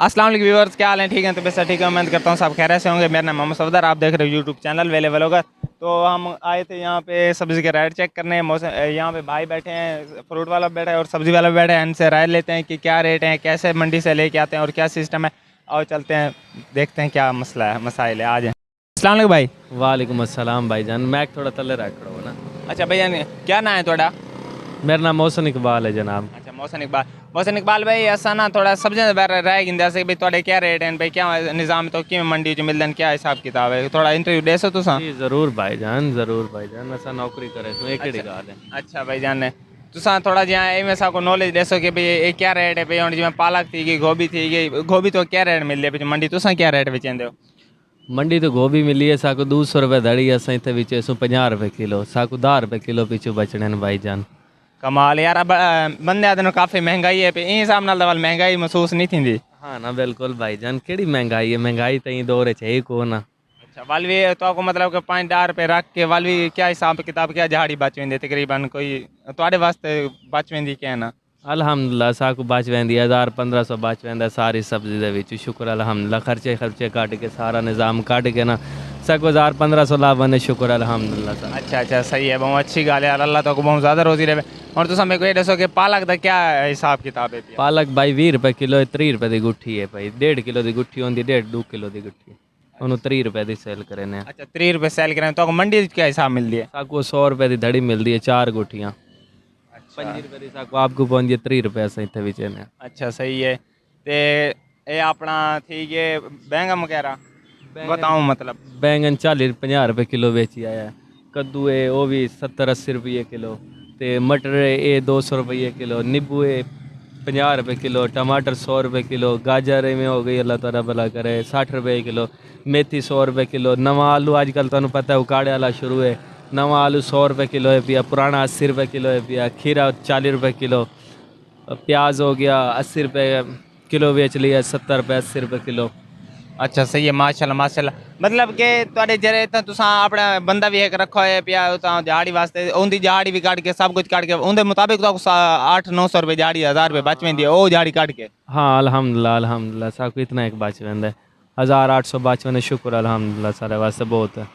अस्सलाम वालेकुम व्यूअर्स, क्या हाल है? ठीक है? तो बेस्ट ठीक है, उम्मीद करता हूँ सब खैर से होंगे। मेरा नाम मोहम्मद सफदर, आप देख रहे हो यूट्यूब चैनल अवेलेबल होगा। तो हम आए थे यहाँ पे सब्ज़ी के रेट चेक करने। मौसम यहाँ पे भाई बैठे हैं, फ्रूट वाला बैठा है और सब्ज़ी वाला बैठा है। इनसे राय लेते हैं कि क्या रेट हैं, कैसे मंडी से लेके आते हैं और क्या सिस्टम है। और चलते हैं, देखते हैं क्या मसला है, मसाइल है। आज अस्सलाम वालेकुम भाई। वालेकुम अस्सलाम भाईजान। मैं थोड़ा तले रख रहा हूँ ना। अच्छा भैया, क्या नाम है थोड़ा? मेरा नाम मोहसन इकबाल है जनाब। अच्छा मोहसन इकबाल भाई, असा ना थोड़ा सब्जियां बारे राय गिंदा से भाई थोड़े क्या रेट हैं भाई, क्या निज़ाम तो कि मंडी जो मिलदन, क्या हिसाब किताब है, थोड़ा इंटरव्यू दे सो तुसा। जी ज़रूर भाईजान, ज़रूर भाईजान। असा नौकरी करे तो एक ही गाल है। अच्छा भाई जान, तुसा थोड़ा जियां एवं साको नॉलेज दसो कि भाई ये क्या रेट है भाई। हुण जिवें पालक थी गई, गोभी थी गई, गोभी तो क्या रेट मिल रही है मंडी, तुसा क्या रेट बेचेंदे हो? मंडी तो गोभी मिली है साको 200 रुपये धड़ी, असां इतने बेचेसूं 50 रुपये किलो, साको 10 रुपये किलो पीछू बचने हैं भाईजान। कमाल यार, अब बंदे आदि काफ़ी महंगाई है पे, इन हिसाब नाल वाल महंगाई महसूस नहीं थी। हाँ ना बिल्कुल भाईजान, केड़ी महंगाई है, महंगाई तो ही दौर है ही को ना। अच्छा वाल भी तो आपको मतलब कि 5-10 रुपये रख के वाल भी क्या हिसाब किताब, क्या झाड़ी बच वेंदी तकरीबन कोई थोड़े वास्ते बच वेंदी क्या ना? अलहमदुल्ला साको बच वेंदी 1000-1500 बच वेंदा सारी सब्जी दे विच। शुक्र अलहमदुल्ला, खर्चे काट के सारा निज़ाम काट के ना साको 1000-1500 लाभ बने, शुक्र अलहमदुल्ला सा। अच्छा सही है, बहुत अच्छी गल है यार, अल्लाह तो बहुत ज़्यादा रोजी रहे। और तुम मेरे को ये दसो कि पालक का क्या हिसाब किताब है? पालक भाई 20 रुपये किलो है, 30 रुपये की गुट्ठी है भाई। 1.5 किलो की गुट्ठी होंगी, 1.5-2 किलो की गुट्ठी उन्होंने 30 रुपये की सेल करे ने। अच्छा 30 रुपये सेल करें तो मंडी क्या हिसाब मिलती है? साको 100 रुपये की धड़ी मिलती है 4 गुट्ठियाँ। अच्छा 25 रुपये की साको आपको पहुंची 30 रुपये असें इतने बेचे ने। अच्छा सही है। ते ये अपना ठीक है, बैंगन वगैरह बताऊँ मतलब? बैंगन 40-50 रुपये किलो बेची आया है। कद्दू है वो भी 70-80 रुपये किलो। ते मटर है ये 200 रुपये किलो। नींबू है 50 रुपये किलो। टमाटर 100 रुपये किलो। गाजर में हो गई अल्लाह ताला भला करे 60 रुपये किलो। मेथी 100 रुपये किलो। नवा आलू आजकल तुहानू पता है उकाड़े वाला शुरू है, नवा आलू 100 रुपये किलो है पिया, पुराना 80 रुपये किलो है पिया। खीरा 40 रुपये किलो। प्याज हो गया 80 रुपये किलो बेच लिया, 70 रुपये 80 रुपये किलो। अच्छा सही है, माशाल्लाह। मतलब कि तुहाडे जरे तां तुसां अपना बंदा भी एक रखो है पिया तां दिहाड़ी वास्ते, उनकी दिहाड़ी भी काट के सब कुछ काट के उनके मुताबिक तो 800-900 रुपये दिहाड़ी, 1000 रुपये बच वेंदी है वो दिहाड़ी काट के। हाँ अल्हम्दुलिल्लाह साको इतना एक बच वेंदा है, 1800 बच वेंदा, शुक्र अल्हम्दुलिल्लाह सारे वास्ते बहुत है।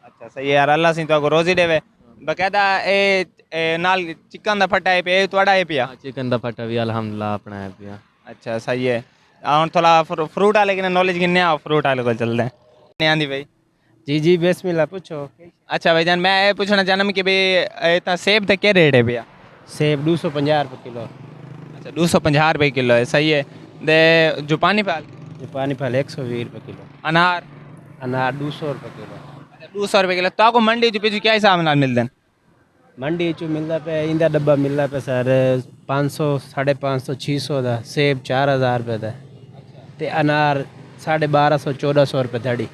अच्छा सही है यार, अल्लाह सी तो रोजी देवे। बकायदा ए नाल चिकन दा फट्टा है पे तुहाडा है पिया? हाँ चिकन दा फटा भी अल्हम्दुलिल्लाह अपना है पिया। अच्छा सही है। हुण थोड़ा फ्रूट वाले की नॉलेज किन्ने आ, फ्रूट वाले को चलते हैं। नहीं आंदी भाई? जी बिस्मिल्लाह पूछो। अच्छा भाईजान, मैं ये पूछना चाहना कि भाई इतना सेब का क्या रेट है भैया? सेब 250 रुपये किलो। अच्छा 250 रुपये किलो है, सही है। दे जो पानी पाल ये पानी फल 120 रुपये किलो। अनार? अनार 200 रुपये किलो। अच्छा 200 रुपये किलो। तो आपको मंडी जो पीछे क्या हिसाब नाल मिलते हैं? मंडी चो मिलता पे इंदा डब्बा मिलता पे सर 500, 550, 600 का। सेब 4000 रुपये का ते अनार 1250, 1400 रुपये धड़ी।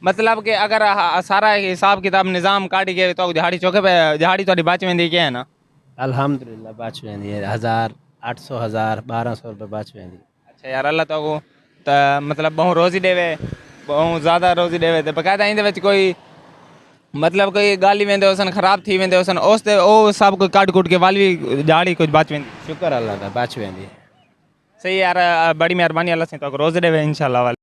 मतलब कि अगर सारा हिसाब किताब निज़ाम काट के तो दिहाड़ी चौके पे दिहाड़ी थोड़ी बच वेंदी क्या है ना? अल्हम्दुलिल्लाह बच वेंदी है 1800, 1200 रुपये बच वेंदी। अच्छा यार, अल्लाह तो मतलब बहुत रोजी देवे, बहुत ज़्यादा रोजी देवे। तो बकायदा इंदे विच कोई मतलब कोई गाली वेंदे होसन, खराब थी वेंदे होसन, उस ते ओ सब कुछ काट कूट के वाल भी दिहाड़ी कुछ बच वेंदी। शुक्र अल्लाह का बच वेंदी है। सही यार, बड़ी मेहरबानी, अल्लाह से तो रोज़ देवे इंशाल्लाह वाल।